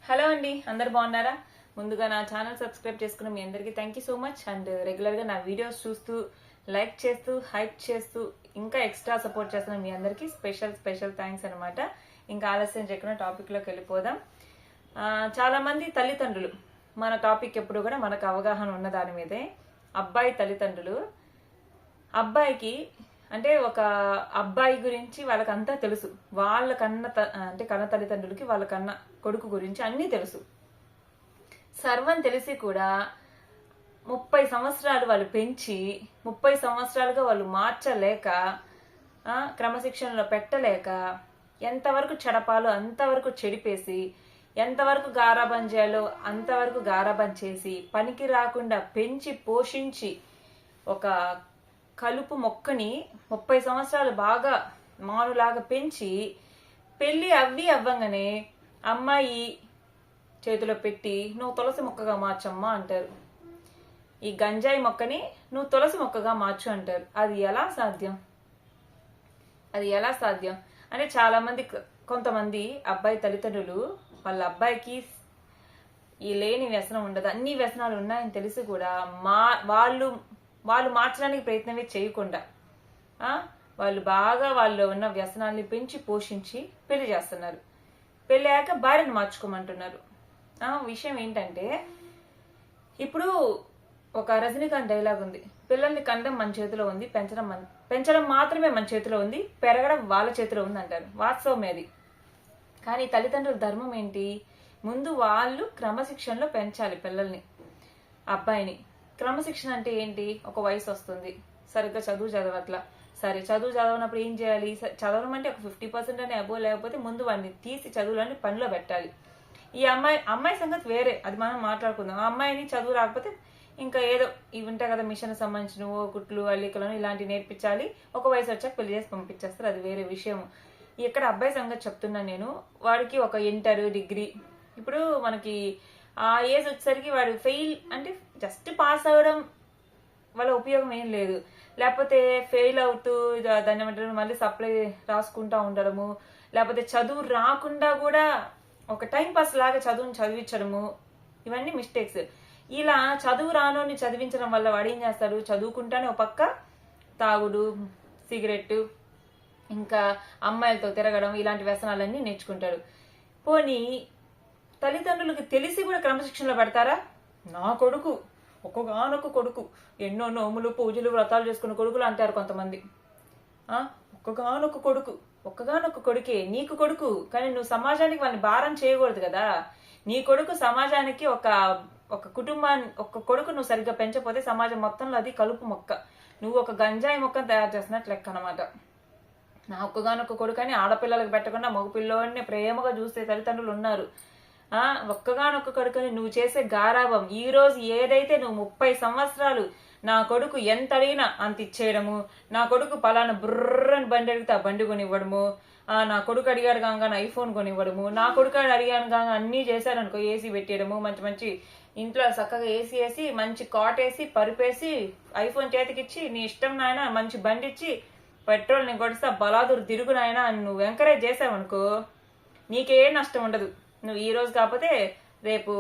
Hello అండి, అందరు బాగున్నారా? ముందుగా నా ఛానల్ సబ్స్క్రైబ్ చేసుకున్న మీ అందరికీ thank you so much. And రెగ్యులర్గా నా వీడియోస్ చూస్తూ లైక్ చేస్తూ హైప్ చేస్తూ ఇంకా ఎక్స్ట్రా సపోర్ట్ చేస్తున్న మీ అందరికీ స్పెషల్ థ్యాంక్స్ అనమాట. ఇంకా ఆలస్యం చేయకుండా టాపిక్లోకి వెళ్ళిపోదాం. చాలా మంది తల్లిదండ్రులు, మన టాపిక్ ఎప్పుడు కూడా మనకు అవగాహన ఉన్న దాని మీదే. అబ్బాయి తల్లిదండ్రులు అబ్బాయికి అంటే ఒక అబ్బాయి గురించి వాళ్ళకంతా తెలుసు. వాళ్ళకన్న అంటే కన్న తల్లిదండ్రులకి వాళ్ళకన్న కొడుకు గురించి అన్నీ తెలుసు. సర్వం తెలిసి కూడా 30 సంవత్సరాలు వాళ్ళు పెంచి 30 సంవత్సరాలుగా వాళ్ళు మార్చలేక, క్రమశిక్షణలో పెట్టలేక, ఎంతవరకు చెడపాలో అంతవరకు చెడిపేసి, ఎంతవరకు గారాబం చేయాలో అంతవరకు గారాబం చేసి, పనికి రాకుండా పెంచి పోషించి ఒక కలుపు మొక్కని 30 సంవత్సరాలు బాగా మానులాగా పెంచి పెళ్ళి అవ్వంగానే అమ్మాయి చేతిలో పెట్టి నువ్వు తులసి మొక్కగా మార్చమ్మా అంటారు. ఈ గంజాయి మొక్కని నువ్వు తులసి మొక్కగా మార్చు అంటారు. అది ఎలా సాధ్యం? అంటే చాలా మంది, కొంతమంది అబ్బాయి తల్లిదండ్రులు వాళ్ళ అబ్బాయికి ఈ లేని వ్యసనం ఉండదు, అన్ని వ్యసనాలు ఉన్నాయని తెలిసి కూడా వాళ్ళు మార్చడానికి ప్రయత్నమే చేయకుండా వాళ్ళు ఉన్న వ్యసనాన్ని పెంచి పోషించి పెళ్లి చేస్తున్నారు. పెళ్లి అయ్యాక భార్యను మార్చుకోమంటున్నారు. విషయం ఏంటంటే, ఇప్పుడు ఒక రజనీకాంత్ డైలాగ్ ఉంది, పిల్లల్ని కండం మన చేతిలో ఉంది, పెంచడం మాత్రమే మన చేతిలో ఉంది, పెరగడం వాళ్ళ చేతిలో ఉంది అంటారు. వాస్తవమే అది. కానీ తల్లిదండ్రుల ధర్మం ఏంటి? ముందు వాళ్ళు క్రమశిక్షణలో పెంచాలి పిల్లల్ని. అబ్బాయిని క్రమశిక్షణ అంటే ఏంటి? ఒక వయసు వస్తుంది, సరిగ్గా చదువు చదవట్లా. సరే, చదువు చదవనప్పుడు ఏం చేయాలి? చదవడం అంటే ఒక 50% అని అబో, లేకపోతే ముందు వాడిని తీసి చదువులని పనిలో పెట్టాలి. ఈ అమ్మాయి సంగతి వేరే, అది మనం మాట్లాడుకుందాం. ఆ అమ్మాయిని చదువు రాకపోతే ఇంకా ఏదో ఇవి ఉంటాయి కదా, మిషన్ సంబంధించిన కుట్లు అల్లికలను ఇలాంటివి నేర్పించాలి. ఒక వయసు వచ్చాక పెళ్లి చేసి పంపించేస్తారు, అది వేరే విషయం. ఇక్కడ అబ్బాయి సంగతి చెప్తున్నాను నేను. వాడికి ఒక ఇంటర్, డిగ్రీ, ఇప్పుడు మనకి ఆ ఏజ్ వచ్చేసరికి వాడు ఫెయిల్ అంటే జస్ట్ పాస్ అవ్వడం వల్ల ఉపయోగం ఏం లేదు. లేకపోతే ఫెయిల్ అవుతూ దాన్ని ఏమంటారు, మళ్ళీ సప్లై రాసుకుంటా ఉండడము, లేకపోతే చదువు రాకుండా కూడా ఒక టైం పాస్ లాగా చదువుని చదివించడము, ఇవన్నీ మిస్టేక్స్. ఇలా చదువు రానోని చదివించడం వల్ల వాడు ఏం చేస్తాడు? చదువుకుంటానే ఒక పక్క తాగుడు, సిగరెట్, ఇంకా అమ్మాయిలతో తిరగడం, ఇలాంటి వ్యసనాలన్నీ నేర్చుకుంటాడు. పోనీ తల్లిదండ్రులకు తెలిసి కూడా క్రమశిక్షణలో పెడతారా? నా కొడుకు, ఒక్కగానొక్క కొడుకు, ఎన్నో నోములు పూజలు వ్రతాలు చేసుకున్న కొడుకులు అంటారు కొంతమంది. ఒక్కగానొక్క కొడుకే నీకు కొడుకు, కానీ నువ్వు సమాజానికి వాళ్ళని భారం చేయకూడదు కదా. నీ కొడుకు సమాజానికి ఒక కుటుంబాన్ని, ఒక కొడుకు నువ్వు సరిగ్గా పెంచకపోతే సమాజం మొత్తంలో అది కలుపు మొక్క, నువ్వు ఒక గంజాయి మొక్కను తయారు చేస్తున్నట్లు లెక్క అనమాట. నా ఒక్కగానొక్క కొడుకు అని ఆడపిల్లలకు పెట్టకుండా మగ పిల్లోడిని ప్రేమగా చూసే తల్లిదండ్రులు ఉన్నారు. ఒక్కగానొక్క కొడుకుని నువ్వు చేసే గారాబం, ఈ రోజు ఏదైతే నువ్వు 30 సంవత్సరాలు నా కొడుకు ఎంత అడిగినా అంత ఇచ్చేయడము, నా కొడుకు పలానా బుర్రని బండి అడిగితే ఆ బండి కొనివ్వడము, నా కొడుకు అడిగాడు కాగా ఐఫోన్ కొనివ్వడము, నా కొడుకు అడిగాను కాగా అన్నీ చేశారనుకో, ఏసీ పెట్టేయడము, మంచి ఇంట్లో చక్కగా ఏసీ వేసి మంచి కాట్ వేసి పరుపేసి ఐఫోన్ చేతికిచ్చి నీ ఇష్టం నాయన మంచి బండి ఇచ్చి పెట్రోల్ నేను కొడిస్తా బలాదురు తిరుగు నాయన అని నువ్వు ఎంకరేజ్ చేసావనుకో, నీకే నష్టం ఉండదు. నువ్వు ఈ రోజు కాకపోతే రేపు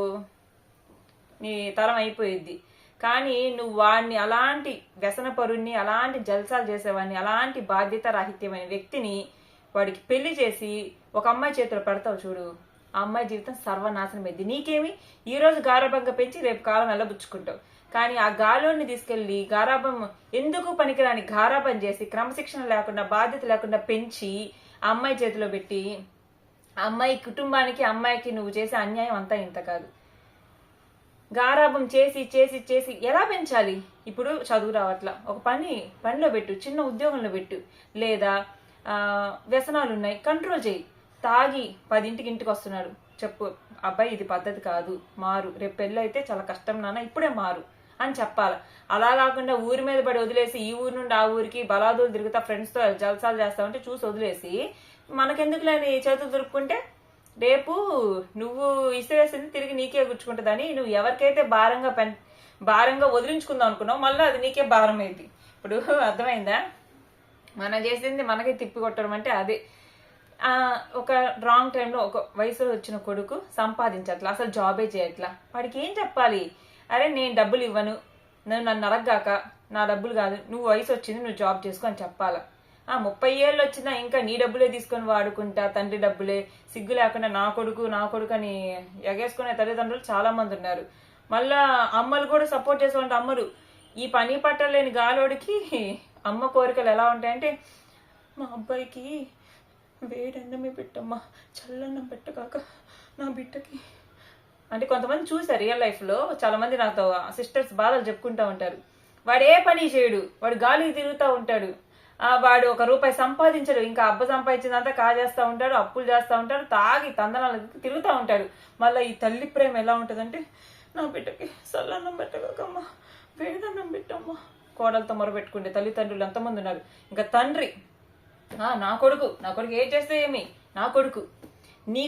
నీ తరం అయిపోయిద్ది. కానీ నువ్వు వాడిని, అలాంటి వ్యసనపరుణ్ణి, అలాంటి జల్సాలు చేసేవాడిని, అలాంటి బాధ్యత రాహిత్యమైన వ్యక్తిని వాడికి పెళ్లి చేసి ఒక అమ్మాయి చేతిలో పెడతావు చూడు, ఆ అమ్మాయి జీవితం సర్వనాశనం అయింది. నీకేమి? ఈ రోజు గారాబంగా పెంచి రేపు కాలం వెళ్ళబుచ్చుకుంటావు. కానీ ఆ గాలోని తీసుకెళ్లి గారాబం ఎందుకు పనికిరాని గారాబం చేసి క్రమశిక్షణ లేకుండా బాధ్యత లేకుండా పెంచి ఆ అమ్మాయి చేతిలో పెట్టి, అమ్మాయి కుటుంబానికి, అమ్మాయికి నువ్వు చేసే అన్యాయం అంతా ఇంత కాదు. గారాబం చేసి చేసి చేసి ఎలా పెంచాలి? ఇప్పుడు చదువు రావట్లా, ఒక పనిలో పెట్టు, చిన్న ఉద్యోగంలో పెట్టు, లేదా వ్యసనాలు ఉన్నాయి కంట్రోల్ చేయి. తాగి 10ంటికి ఇంటికి వస్తున్నాడు, చెప్పు అబ్బాయి ఇది పద్ధతి కాదు, మారు, రేపు పెళ్ళి అయితే చాలా కష్టం నాన్న, ఇప్పుడే మారు అని చెప్పాలి. అలా కాకుండా ఊరి మీద పడి వదిలేసి ఈ ఊరి నుండి ఆ ఊరికి బలాదులు తిరుగుతా ఫ్రెండ్స్తో జల్సాలు చేస్తామంటే చూసి వదిలేసి మనకెందుకు లేని చేతులు దొరుకుతుంటే రేపు నువ్వు ఇసిరేసింది తిరిగి నీకే గుచ్చుకుంటుందని, నువ్వు ఎవరికైతే భారంగా వదిలించుకుందాం అనుకున్నావు మళ్ళీ అది నీకే భారం అయింది. ఇప్పుడు అర్థమైందా? మనం చేసింది మనకే తిప్పి కొట్టడం అంటే అదే. ఒక రాంగ్ టైంలో ఒక వయసులో వచ్చిన కొడుకు సంపాదించట్లా, అసలు జాబే చేయట్లా. వాడికి ఏం చెప్పాలి? అరే నేను డబ్బులు ఇవ్వను, నన్ను అడగగాక, నా డబ్బులు కాదు, నువ్వు వయసు వచ్చింది, నువ్వు జాబ్ చేసుకో అని చెప్పాలా? 30 ఏళ్ళు వచ్చినా ఇంకా నీ డబ్బులే తీసుకొని వాడుకుంటా, తండ్రి డబ్బులే, సిగ్గు లేకుండా నా కొడుకు అని ఎగేసుకునే తల్లిదండ్రులు చాలా మంది ఉన్నారు. మళ్ళా అమ్మలు కూడా సపోర్ట్ చేసేవాళ్ళంటే అమ్మలు ఈ పని పట్టలేని గాలోడికి అమ్మ కోరికలు ఎలా ఉంటాయంటే, మా అబ్బాయికి వేడన్నమే పెట్టమ్మా, చల్లన్నం పెట్టగాక నా బిడ్డకి అంటే కొంతమంది చూసారు రియల్ లైఫ్లో. చాలా మంది నాతో సిస్టర్స్ బాధలు చెప్పుకుంటూ ఉంటారు. వాడు ఏ పని చేయడు, వాడు గాలికి తిరుగుతూ ఉంటాడు, వాడు ₹1 సంపాదించడు, ఇంకా అబ్బ సంపాదించిందంతా కాజేస్తూ ఉంటాడు, అప్పులు చేస్తూ ఉంటాడు, తాగి తందనాలకు తిరుగుతూ ఉంటాడు. మళ్ళీ ఈ తల్లి ప్రేమ ఎలా ఉంటుందంటే, నా బిడ్డకి చల్లన్నం పెట్టగాకమ్మా, వేడన్నం పెట్టమ్మా, కోడలతో మొరబెట్టుకుంటే తల్లిదండ్రులు ఎంతమంది ఉన్నారు. ఇంకా తండ్రి నా కొడుకు ఏం చేస్తే ఏమి, నా కొడుకు నీ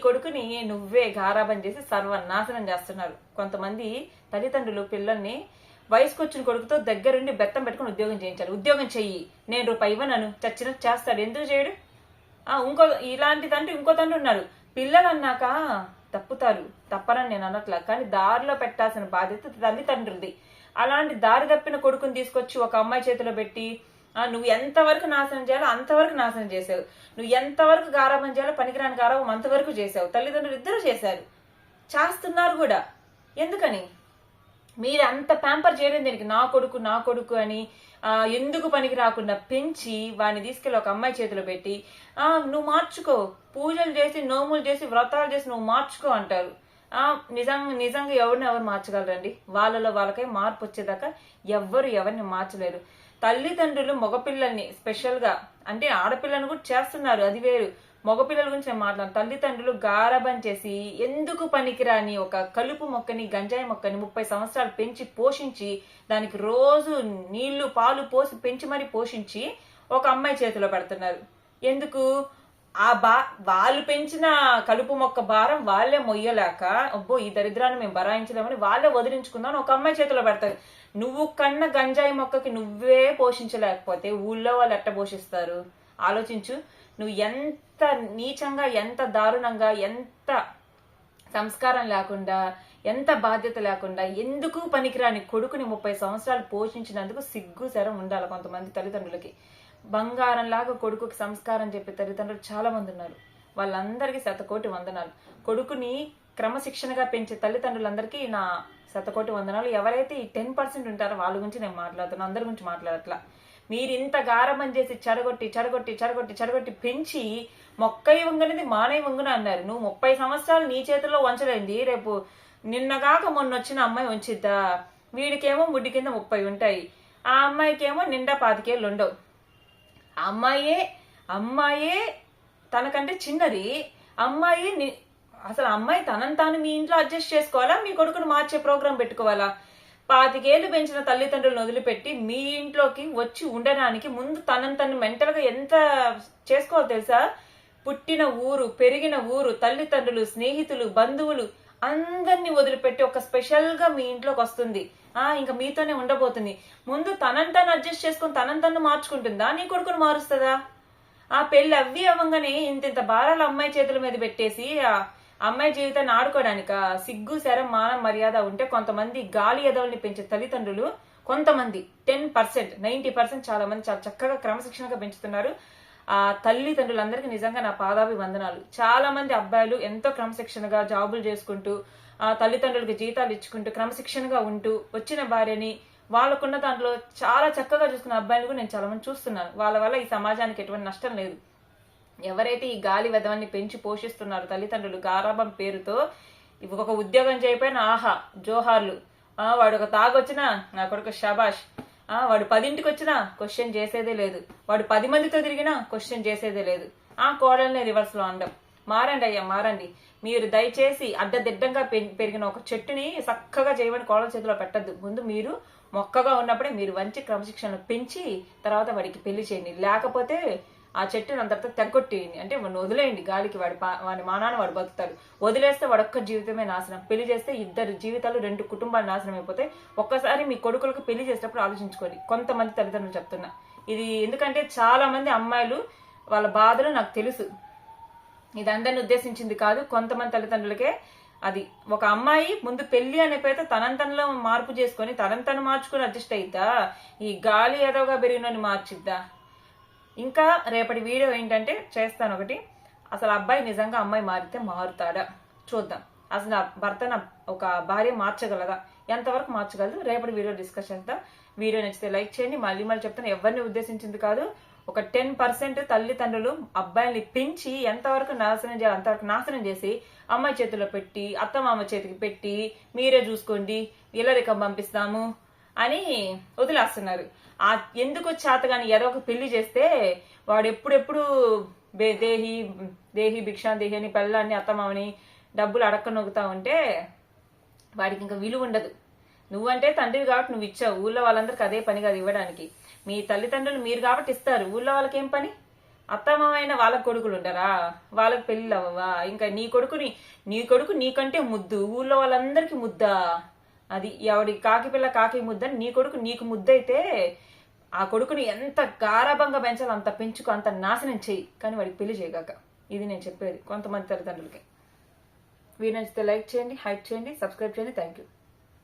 కొడుకుని నువ్వే గారాబం చేసి సర్వనాశనం చేస్తున్నారు. కొంతమంది తల్లిదండ్రులు పిల్లల్ని వయసుకొచ్చిన కొడుకుతో దగ్గరుండి బెత్తం పెట్టుకుని ఉద్యోగం చేయించాలి. ఉద్యోగం చెయ్యి, నేను ₹1 ఇవ్వనను, చచ్చినట్టు చేస్తాడు. ఎందుకు చేయడు? ఇలాంటిదంటే ఇంకో తండ్రి ఉన్నాడు. పిల్లలు అన్నాక తప్పరని నేను అనట్లా, కానీ దారిలో పెట్టాల్సిన బాధ్యత తల్లిదండ్రులది. అలాంటి దారి తప్పిన కొడుకుని తీసుకొచ్చి ఒక అమ్మాయి చేతిలో పెట్టి నువ్వు ఎంతవరకు నాశనం చేయాలో అంతవరకు నాశనం చేసావు, నువ్వు ఎంతవరకు గారాబం చేయాలో పనికిరాని గారాబం అంతవరకు చేసావు. తల్లిదండ్రులు ఇద్దరు చేస్తున్నారు కూడా. ఎందుకని మీరు అంత ప్యాంపర్ చేయడం దీనికి? నా కొడుకు అని ఎందుకు పనికి రాకుండా పెంచి వాడిని తీసుకెళ్ళి ఒక అమ్మాయి చేతిలో పెట్టి నువ్వు మార్చుకో, పూజలు చేసి నోములు చేసి వ్రతాలు చేసి నువ్వు మార్చుకో అంటారు. నిజంగా ఎవరు మార్చగలరండి? వాళ్ళలో వాళ్ళకై మార్పు వచ్చేదాకా ఎవరిని మార్చలేరు. తల్లిదండ్రులు మగపిల్లల్ని స్పెషల్గా, అంటే ఆడపిల్లని కూడా చేస్తున్నారు, అది వేరు. మగపిల్లల గురించి నేను మాట్లాడు. తల్లిదండ్రులు గారాబం చేసి ఎందుకు పనికిరాని ఒక కలుపు మొక్కని, గంజాయి మొక్కని 30 సంవత్సరాలు పెంచి పోషించి దానికి రోజు నీళ్లు పాలు పోసి పెంచి మరీ పోషించి ఒక అమ్మాయి చేతిలో పెడుతున్నారు. ఎందుకు? వాళ్ళు పెంచిన కలుపు మొక్క భారం వాళ్ళే మొయ్యలేక, అబ్బో ఈ దరిద్రాన్ని మేము భరాయించలేమని వాళ్ళే వదిలించుకుందాం ఒక అమ్మాయి చేతిలో పెడతారు. నువ్వు కన్న గంజాయి మొక్కకి నువ్వే పోషించలేకపోతే ఊళ్ళో వాళ్ళు ఎట్ట పోషిస్తారు? ఆలోచించు. నువ్వు ఎంత నీచంగా, ఎంత దారుణంగా, ఎంత సంస్కారం లేకుండా, ఎంత బాధ్యత లేకుండా, ఎందుకు పనికిరాని కొడుకుని 30 సంవత్సరాలు పోషించినందుకు సిగ్గు శరం ఉండాలి కొంతమంది తల్లిదండ్రులకి. బంగారంలాగా కొడుకుకి సంస్కారం చెప్పే తల్లిదండ్రులు చాలా మంది ఉన్నారు. వాళ్ళందరికీ 100,000,000 వందనాలు. కొడుకుని క్రమశిక్షణగా పెంచే తల్లిదండ్రులందరికీ నా 100,000,000 వందనాలు. ఎవరైతే ఈ 10% ఉంటారో వాళ్ళ గురించి నేను మాట్లాడుతున్నాను, అందరి గురించి మాట్లాడట్లా. మీరు ఇంత గారబం చేసి చెడగొట్టి పెంచి మొక్కై వంగనిది మానై వంగున అన్నారు. నువ్వు 30 సంవత్సరాలు నీ చేతిలో వంచలేంది, రేపు నిన్నగాక మొన్న వచ్చిన అమ్మాయి వంచిద్దా? వీడికేమో ముడ్డి కింద 30 ఉంటాయి, ఆ అమ్మాయికేమో నిండా 25 ఏళ్ళు ఉండవు. అమ్మాయే తనకంటే చిన్నది. అసలు అమ్మాయి తనని తాను మీ ఇంట్లో అడ్జస్ట్ చేసుకోవాలా, మీ కొడుకును మార్చే ప్రోగ్రాం పెట్టుకోవాలా? 25 ఏళ్ళు పెంచిన తల్లిదండ్రులను వదిలిపెట్టి మీ ఇంట్లోకి వచ్చి ఉండడానికి ముందు తను మెంటల్ గా ఎంత చేసుకోవాలో తెలుసా? పుట్టిన ఊరు, పెరిగిన ఊరు, తల్లిదండ్రులు, స్నేహితులు, బంధువులు అందరినీ వదిలిపెట్టి ఒక స్పెషల్ గా మీ ఇంట్లోకి వస్తుంది. ఇంకా మీతోనే ఉండబోతుంది. ముందు తనని తను అడ్జస్ట్ చేసుకుని తనని తను మార్చుకుంటుందా? నీ కొడుకును మారుస్తుందా? పెళ్లి అవ్వంగానే ఇంత భారాలు అమ్మాయి చేతుల మీద పెట్టేసి అమ్మాయి జీవితాన్ని ఆడుకోవడానిక? సిగ్గు శరం మాన మర్యాద ఉంటే కొంతమంది గాలి ఎదవల్ని పెంచే తల్లిదండ్రులు, కొంతమంది 10%, 90% చాలా మంది చాలా చక్కగా క్రమశిక్షణగా పెంచుతున్నారు. తల్లిదండ్రులందరికీ నిజంగా నా పాదాభి వందనాలు. చాలా మంది అబ్బాయిలు ఎంతో క్రమశిక్షణగా జాబులు చేసుకుంటూ తల్లిదండ్రులకి జీతాలు ఇచ్చుకుంటూ క్రమశిక్షణగా ఉంటూ వచ్చిన భార్యని వాళ్ళకున్న దాంట్లో చాలా చక్కగా చూసుకున్న అబ్బాయిలు కూడా నేను చాలా మంది చూస్తున్నాను. వాళ్ళ వల్ల ఈ సమాజానికి ఎటువంటి నష్టం లేదు. ఎవరైతే ఈ గాలి వెధవన్ని పెంచి పోషిస్తున్నారు తల్లిదండ్రులు గారాబం పేరుతో, ఒక ఉద్యోగం చేయకపోయినా జోహార్లు, వాడు ఒక తాగొచ్చినా నా కొడుకు షబాష్, వాడు 10ంటికి వచ్చినా క్వశ్చన్ చేసేదే లేదు, వాడు 10 మందితో తిరిగినా క్వశ్చన్ చేసేదే లేదు. కోడల్ని రివర్స్ లో అండం. మారండి అయ్యా, మారండి. మీరు దయచేసి అడ్డదిడ్డంగా పెరిగిన ఒక చెట్టుని చక్కగా చేయమని కోడల చేతిలో పెట్టద్దు. ముందు మీరు మొక్కగా ఉన్నప్పుడే మీరు మంచి క్రమశిక్షణ పెంచి తర్వాత వాడికి పెళ్లి చేయండి. లేకపోతే ఆ చెట్టుని అంతటితో తెగొట్టేయండి, అంటే వదిలేయండి గాలికి. వాడి మానాన్ని వాడు బతుకుతాడు. వదిలేస్తే వాడొక్క జీవితమే నాశనం. పెళ్లి చేస్తే 2 జీవితాలు 2 కుటుంబాలు నాశనం అయిపోతాయి. ఒక్కసారి మీ కొడుకులకు పెళ్లి చేసేటప్పుడు ఆలోచించుకోండి. కొంతమంది తల్లిదండ్రులు చెప్తున్నా ఇది, ఎందుకంటే చాలా మంది అమ్మాయిలు వాళ్ళ బాధలు నాకు తెలుసు. ఇది అందరిని ఉద్దేశించింది కాదు, కొంతమంది తల్లిదండ్రులకే అది. ఒక అమ్మాయి ముందు పెళ్లి అనే పేరుతో తనంతనలో మార్పు చేసుకొని తనంతను మార్చుకుని అడ్జస్ట్ అయిద్దా? ఈ గాలి ఏదోగా పెరిగినని మార్చిద్దా? ఇంకా రేపటి వీడియో ఏంటంటే చేస్తాను ఒకటి, అసలు అబ్బాయి నిజంగా అమ్మాయి మారితే మారుతాడా చూద్దాం. అసలు ఆ భర్తను ఒక భార్య మార్చగలదా, ఎంతవరకు మార్చగలదు, రేపటి వీడియో డిస్కస్ చేద్దాం. వీడియో నచ్చితే లైక్ చేయండి. మళ్ళీ చెప్తాను, ఎవరిని ఉద్దేశించింది కాదు. ఒక 10% తల్లిదండ్రులు అబ్బాయిని పెంచి ఎంతవరకు నాశనం చేయాలి అంతవరకు నాశనం చేసి అమ్మాయి చేతిలో పెట్టి అత్తమామ చేతికి పెట్టి మీరే చూసుకోండి ఇల్లరికం పంపిస్తాము అని వదిలేస్తున్నారు. ఆ ఎందుకు చేతగాని ఏదో ఒక పెళ్లి చేస్తే వాడు ఎప్పుడెప్పుడు దేహి దేహి భిక్షా దేహి అని పెళ్ళాన్ని అత్తమామని డబ్బులు అడక్క నొక్కుతా ఉంటే వాడికి ఇంకా విలువ ఉండదు. నువ్వంటే తండ్రి కాబట్టి నువ్వు ఇచ్చావు, ఊళ్ళో వాళ్ళందరికి అదే పని కాదు ఇవ్వడానికి. మీ తల్లిదండ్రులు మీరు కాబట్టి ఇస్తారు, ఊళ్ళో వాళ్ళకి ఏం పని? అత్తమామైన వాళ్ళకి కొడుకులు ఉండరా? వాళ్ళకి పెళ్ళిళ్ళు అవ్వవా? ఇంకా నీ కొడుకు నీకంటే ముద్దు, ఊళ్ళో వాళ్ళందరికీ ముద్దా? అది ఎవడి కాకి పిల్ల కాకి ముద్ద, నీ కొడుకు నీకు ముద్దయితే ఆ కొడుకుని ఎంత గారాభంగా పెంచాలో అంత పెంచుకో, అంత నాశనం చెయ్యి, కానీ వాడికి పెళ్లి చేయగాక. ఇది నేను చెప్పేది కొంతమంది తల్లిదండ్రులకి. వీడియో నచ్చితే లైక్ చేయండి, హైప్ చేయండి, సబ్స్క్రైబ్ చేయండి. Thank you.